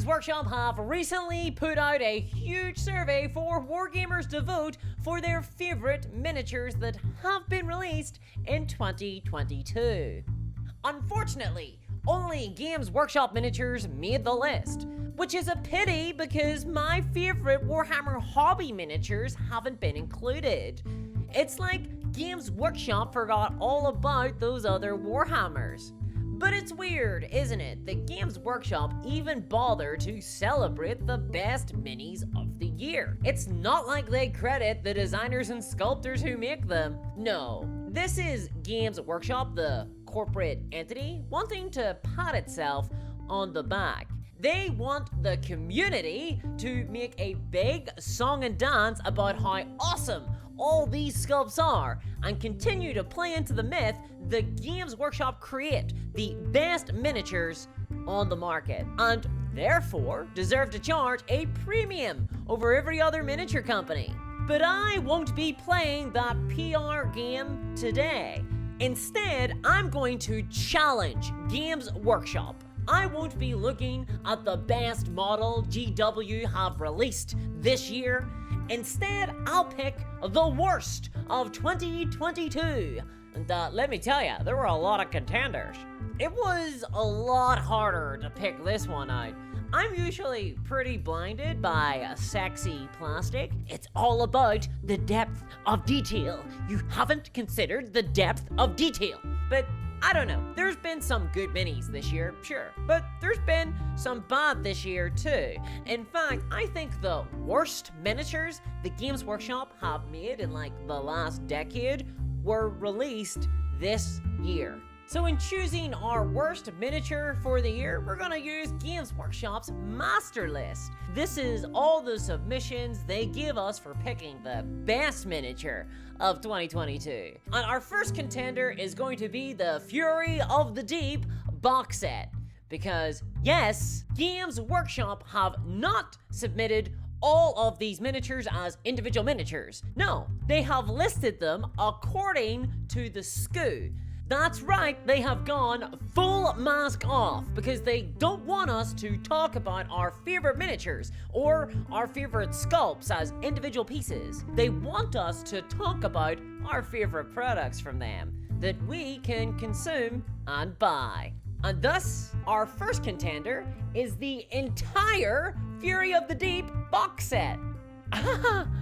Games Workshop have recently put out a huge survey for wargamers to vote for their favorite miniatures that have been released in 2022. Unfortunately, only Games Workshop miniatures made the list, which is a pity because my favorite Warhammer hobby miniatures haven't been included. It's like Games Workshop forgot all about those other Warhammers. But it's weird, isn't it, that Games Workshop even bother to celebrate the best minis of the year. It's not like they credit the designers and sculptors who make them. No, this is Games Workshop, the corporate entity, wanting to pat itself on the back. They want the community to make a big song and dance about how awesome all these sculpts are and continue to play into the myth that Games Workshop create the best miniatures on the market and therefore deserve to charge a premium over every other miniature company. But I won't be playing that PR game today. Instead, I'm going to challenge Games Workshop. I won't be looking at the best model GW have released this year. Instead, I'll pick the worst of 2022. And let me tell you, there were a lot of contenders. It was a lot harder to pick this one out. I'm usually pretty blinded by sexy plastic. It's all about the depth of detail. You haven't considered the depth of detail. But I don't know, there's been some good minis this year, sure, but there's been some bad this year too. In fact, I think the worst miniatures the Games Workshop have made in like the last decade were released this year. So in choosing our worst miniature for the year, we're gonna use Games Workshop's master list. This is all the submissions they give us for picking the best miniature of 2022. And our first contender is going to be the Fury of the Deep box set. Because yes, Games Workshop have not submitted all of these miniatures as individual miniatures. No, they have listed them according to the SKU. That's right, they have gone full mask off because they don't want us to talk about our favorite miniatures or our favorite sculpts as individual pieces. They want us to talk about our favorite products from them that we can consume and buy. And thus, our first contender is the entire Fury of the Deep box set.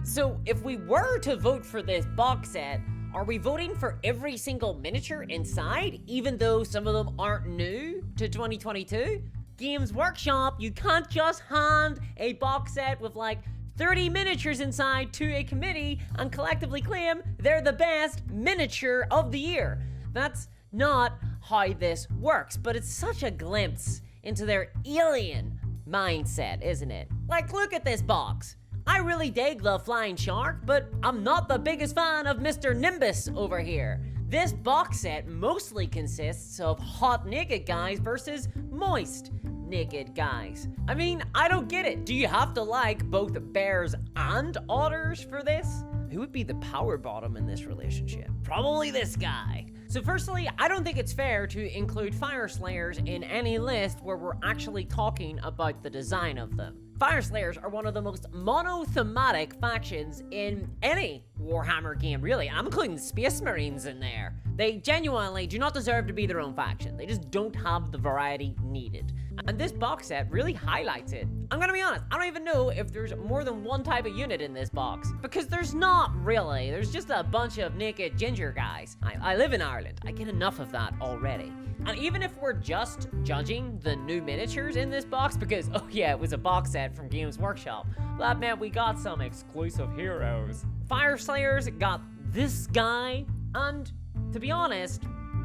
So if we were to vote for this box set, are we voting for every single miniature inside, even though some of them aren't new to 2022? Games Workshop, you can't just hand a box set with like 30 miniatures inside to a committee and collectively claim they're the best miniature of the year. That's not how this works, but it's such a glimpse into their alien mindset, isn't it? Like, look at this box. I really dig the flying shark, but I'm not the biggest fan of Mr. Nimbus over here. This box set mostly consists of hot naked guys versus moist naked guys. I mean, I don't get it. Do you have to like both bears and otters for this? Who would be the power bottom in this relationship? Probably this guy. So firstly, I don't think it's fair to include Fire Slayers in any list where we're actually talking about the design of them. Fire Slayers are one of the most monothematic factions in any Warhammer game, really. I'm including Space Marines in there. They genuinely do not deserve to be their own faction. They just don't have the variety needed. And this box set really highlights it. I'm gonna be honest, I don't even know if there's more than one type of unit in this box. Because there's not really. There's just a bunch of naked ginger guys. I live in Ireland. I get enough of that already. And even if we're just judging the new miniatures in this box, because, oh yeah, it was a box set from Games Workshop, that meant we got some exclusive heroes. Fire Slayers got this guy, and to be honest,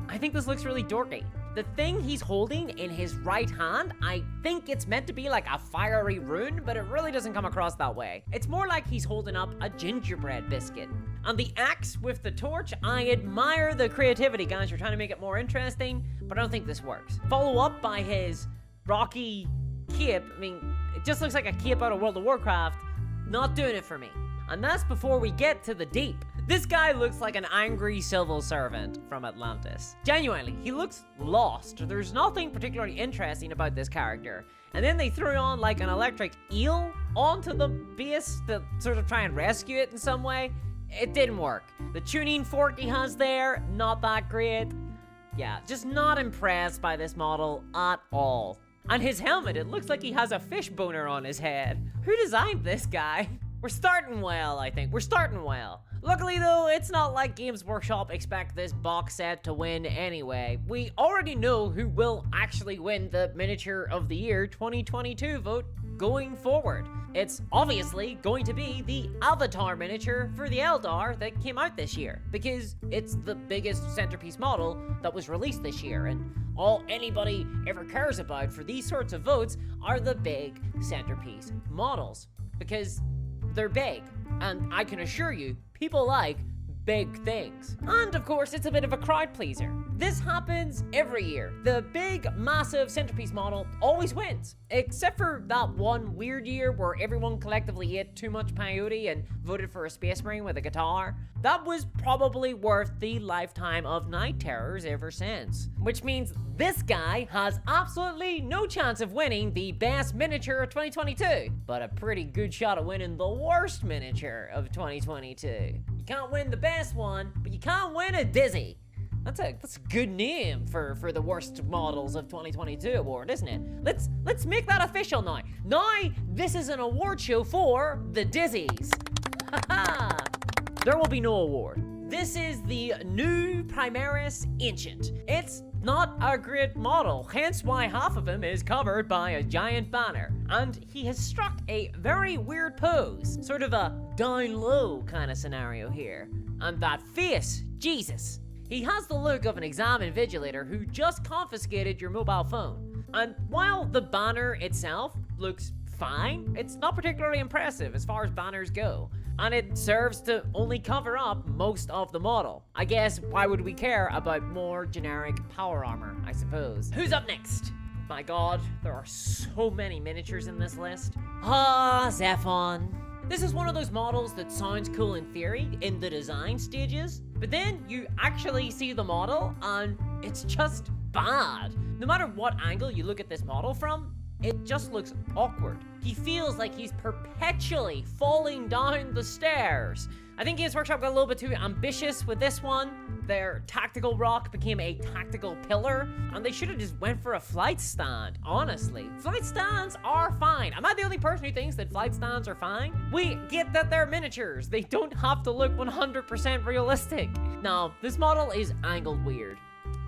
I think this looks really dorky. The thing he's holding in his right hand, I think it's meant to be like a fiery rune, but it really doesn't come across that way. It's more like he's holding up a gingerbread biscuit. And the axe with the torch, I admire the creativity, guys. You're trying to make it more interesting, but I don't think this works. Follow up by his rocky cape. I mean, it just looks like a cape out of World of Warcraft. Not doing it for me. And that's before we get to the deep. This guy looks like an angry civil servant from Atlantis. Genuinely, he looks lost. There's nothing particularly interesting about this character. and then they threw on like an electric eel onto the base to sort of try and rescue it in some way. It didn't work. The tuning fork he has there, not that great. Yeah, just not impressed by this model at all. And his helmet, it looks like he has a fish boner on his head. Who designed this guy? We're starting well, I think. We're starting well. Luckily though, it's not like Games Workshop expect this box set to win anyway. We already know who will actually win the Miniature of the Year 2022 vote going forward. It's obviously going to be the Avatar miniature for the Eldar that came out this year, because it's the biggest centerpiece model that was released this year, and all anybody ever cares about for these sorts of votes are the big centerpiece models, because they're big, and I can assure you, people like big things. And of course, it's a bit of a crowd pleaser. This happens every year. The big, massive centerpiece model always wins, except for that one weird year where everyone collectively ate too much peyote and voted for a Space Marine with a guitar. That was probably worth the lifetime of Night Terrors ever since. Which means this guy has absolutely no chance of winning the best miniature of 2022, but a pretty good shot of winning the worst miniature of 2022. You can't win the best one, but you can't win a Dizzie. That's a good name for the worst models of 2022 award, isn't it? Let's make that official now. Now this is an award show for the Dizzies. Haha. There will be no award. This is the new Primaris Ancient. It's not a great model, hence why half of him is covered by a giant banner. And he has struck a very weird pose, sort of a down low kind of scenario here. And that face, Jesus. He has the look of an exam invigilator who just confiscated your mobile phone. And while the banner itself looks fine, it's not particularly impressive as far as banners go. And it serves to only cover up most of the model. I guess, why would we care about more generic power armor, I suppose. Who's up next? My god, there are so many miniatures in this list. Ah, Zephon. This is one of those models that sounds cool in theory, in the design stages, but then you actually see the model and it's just bad. No matter what angle you look at this model from, it just looks awkward. He feels like he's perpetually falling down the stairs. I think Games Workshop got a little bit too ambitious with this one. Their tactical rock became a tactical pillar, and they should have just went for a flight stand, honestly. Flight stands are fine. Am I the only person who thinks that flight stands are fine? We get that they're miniatures. They don't have to look 100% realistic. No, this model is angled weird.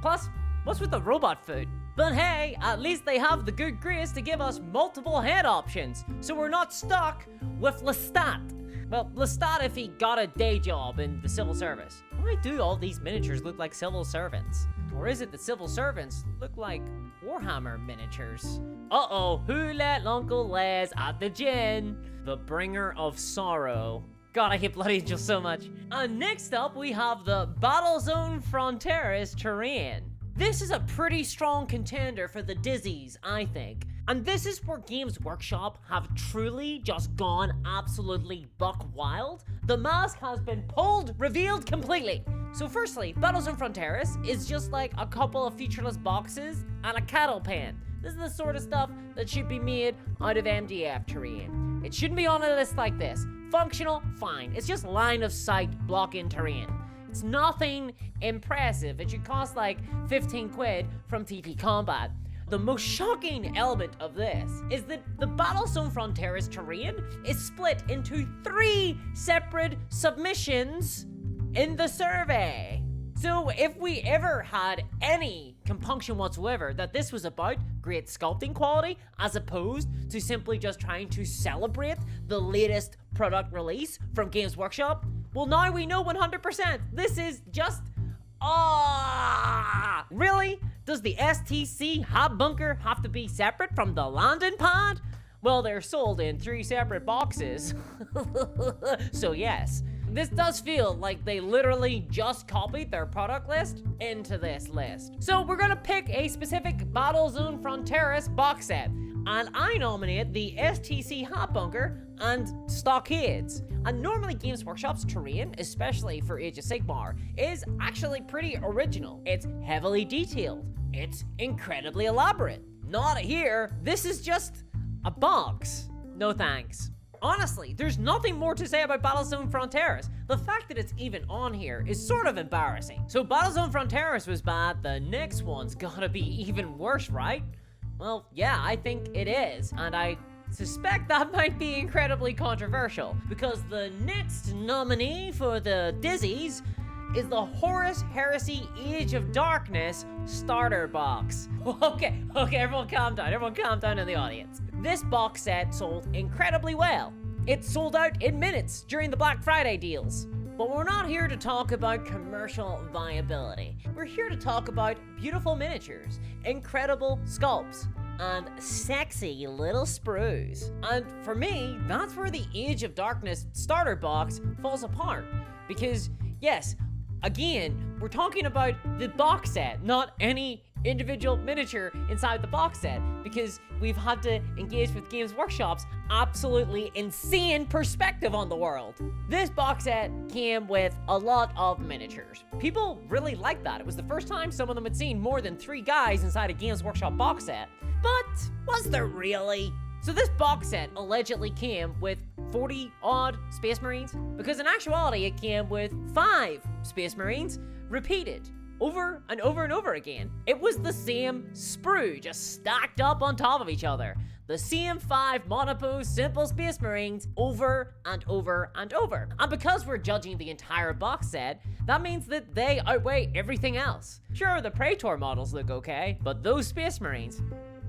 Plus, what's with the robot foot? But hey, at least they have the good grace to give us multiple head options, so we're not stuck with Lestat. Well, Lestat if he got a day job in the civil service. Why do all these miniatures look like civil servants? Or is it that civil servants look like Warhammer miniatures? Uh-oh, who let Uncle Les at the gin? The bringer of sorrow. God, I hate Blood Angel so much. And next up, we have the Battlezone Fronteras terrain. This is a pretty strong contender for the Dizzies, I think. And this is where Games Workshop have truly just gone absolutely buck wild. The mask has been pulled, revealed completely. So firstly, Battlezone Fronteras is just like a couple of featureless boxes and a cattle pen. This is the sort of stuff that should be made out of MDF terrain. It shouldn't be on a list like this. Functional, fine. It's just line of sight block-in terrain. It's nothing impressive. It should cost like 15 quid from TP Combat. The most shocking element of this is that the Battlezone Fronteras terrain is split into 3 separate submissions in the survey. So if we ever had any compunction whatsoever that this was about great sculpting quality as opposed to simply just trying to celebrate the latest product release from Games Workshop, well, now we know 100%. This is just, really? Does the STC hot bunker have to be separate from the landing pad? Well, they're sold in 3 separate boxes. So yes, this does feel like they literally just copied their product list into this list. So we're gonna pick a specific Battlezone Fronteras box set. And I nominate the STC Hot Bunker and Stockades. And normally Games Workshop's terrain, especially for Age of Sigmar, is actually pretty original. It's heavily detailed. It's incredibly elaborate. not here. This is just a box. No thanks. Honestly, there's nothing more to say about Battlezone Fronteras. The fact that it's even on here is sort of embarrassing. So Battlezone Fronteras was bad, the next one's gotta be even worse, right? Well, yeah, I think it is, and I suspect that might be incredibly controversial, because the next nominee for the Dizzies is the Horus Heresy Age of Darkness starter box. Okay, everyone calm down in the audience. This box set sold incredibly well. It sold out in minutes during the Black Friday deals. But we're not here to talk about commercial viability. We're here to talk about beautiful miniatures, incredible sculpts, and sexy little sprues. And for me, that's where the Age of Darkness starter box falls apart. Because, yes, again, we're talking about the box set, not any individual miniature inside the box set, because we've had to engage with Games Workshop's absolutely insane perspective on the world. This box set came with a lot of miniatures. People really liked that. It was the first time some of them had seen more than 3 guys inside a Games Workshop box set. But was there really? So this box set allegedly came with 40 odd Space Marines, because in actuality it came with 5 Space Marines repeated over and over and over again. It was the same sprue just stacked up on top of each other. The same 5 monopose simple Space Marines over and over and over. And because we're judging the entire box set, that means that they outweigh everything else. Sure, the Praetor models look okay, but those Space Marines,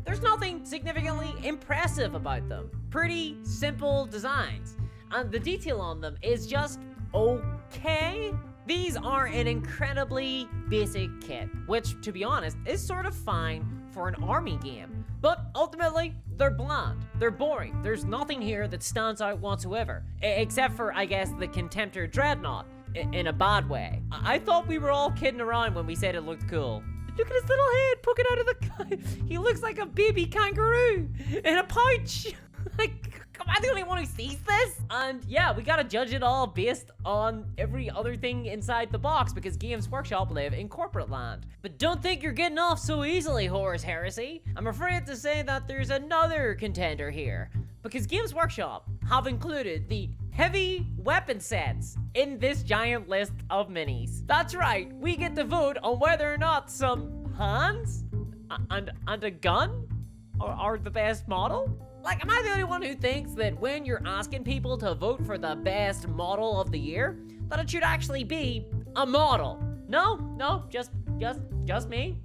there's nothing significantly impressive about them. Pretty simple designs, and the detail on them is just okay. These are an incredibly basic kit, which, to be honest, is sort of fine for an army game. But ultimately, they're bland, they're boring. There's nothing here that stands out whatsoever, except for, I guess, the Contemptor Dreadnought, in a bad way. I thought we were all kidding around when we said it looked cool. Look at his little head poking out of the... He looks like a baby kangaroo in a pouch. Like, am I the only one who sees this? And yeah, we gotta judge it all based on every other thing inside the box, because Games Workshop live in corporate land. But don't think you're getting off so easily, Horus Heresy. I'm afraid to say that there's another contender here, because Games Workshop have included the heavy weapon sets in this giant list of minis. That's right, we get to vote on whether or not some hands and a gun are the best model. Like, am I the only one who thinks that when you're asking people to vote for the best model of the year, that it should actually be a model? No, just me.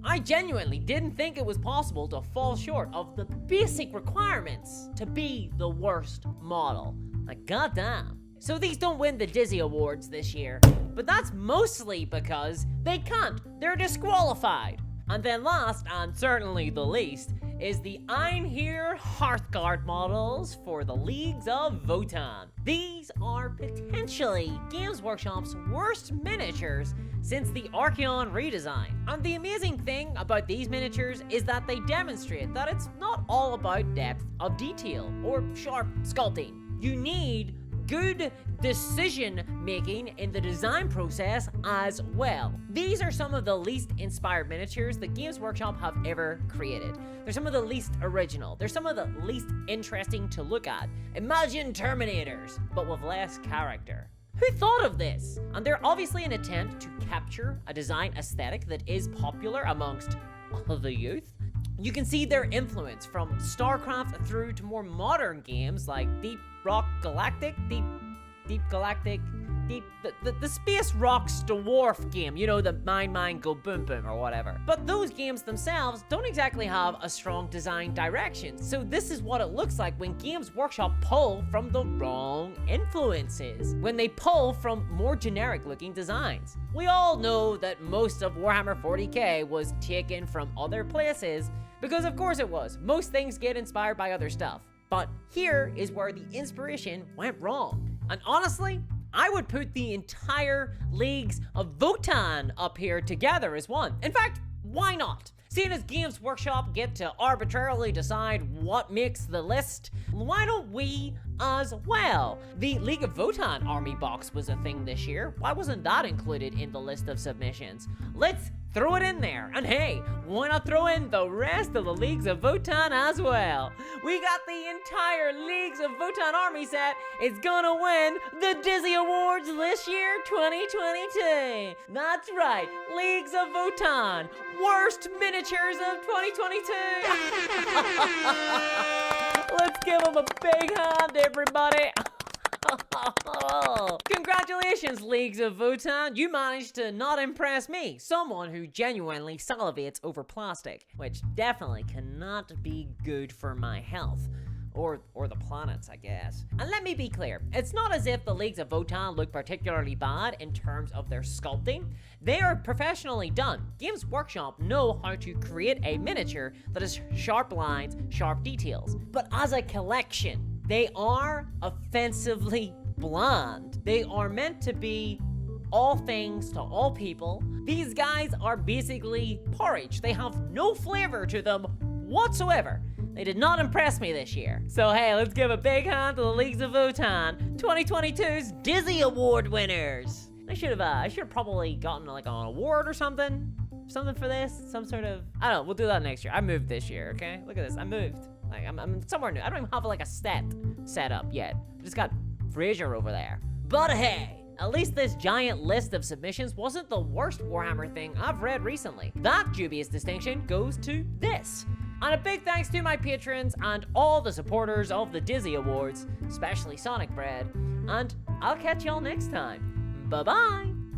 I genuinely didn't think it was possible to fall short of the basic requirements to be the worst model. Like, goddamn. So these don't win the Dizzie Awards this year, but that's mostly because they can't. They're disqualified. And then last, and certainly the least, is the Einherjar Hearthguard models for the Leagues of Votann. These are potentially Games Workshop's worst miniatures since the Archaon redesign. And the amazing thing about these miniatures is that they demonstrate that it's not all about depth of detail or sharp sculpting. You need good decision making in the design process as well. These are some of the least inspired miniatures that Games Workshop have ever created. They're some of the least original. They're some of the least interesting to look at. Imagine Terminators, but with less character. Who thought of this? And they're obviously an attempt to capture a design aesthetic that is popular amongst all of the youth. You can see their influence from StarCraft through to more modern games like the Space Rocks Dwarf game, you know, the Mine Go Boom Boom or whatever. But those games themselves don't exactly have a strong design direction. So this is what it looks like when Games Workshop pull from the wrong influences, when they pull from more generic looking designs. We all know that most of Warhammer 40k was taken from other places, because of course it was. Most things get inspired by other stuff. But here is where the inspiration went wrong. And honestly, I would put the entire Leagues of Votann up here together as one. In fact, why not? Seeing as Games Workshop get to arbitrarily decide what makes the list, why don't we as well. The League of Votan army box was a thing this year. Why wasn't that included in the list of submissions? Let's throw it in there. And hey, why not throw in the rest of the Leagues of Votan as well? We got the entire Leagues of Votan army set. It's gonna win the Dizzie Awards this year, 2022. That's right, Leagues of Votan, worst miniatures of 2022. Let's give them a big hand, everybody. Congratulations, Leagues of Votan. You managed to not impress me, someone who genuinely salivates over plastic, which definitely cannot be good for my health. Or the planet's, I guess. And let me be clear, it's not as if the Leagues of Votan look particularly bad in terms of their sculpting. They are professionally done. Games Workshop know how to create a miniature that has sharp lines, sharp details. But as a collection, they are offensively bland. They are meant to be all things to all people. These guys are basically porridge. They have no flavor to them whatsoever. They did not impress me this year. So hey, let's give a big hand to the Leagues of Votan, 2022's Dizzie Award winners. I should have probably gotten like an award or something for this. Some sort of, I don't know, we'll do that next year. I moved this year, okay? Look at this, I moved. Like, I'm somewhere new. I don't even have like a set up yet. I just got Fraser over there. But hey, at least this giant list of submissions wasn't the worst Warhammer thing I've read recently. That dubious distinction goes to this. And a big thanks to my patrons and all the supporters of the Dizzie Awards, especially Sonic Bread. And I'll catch y'all next time. Bye-bye.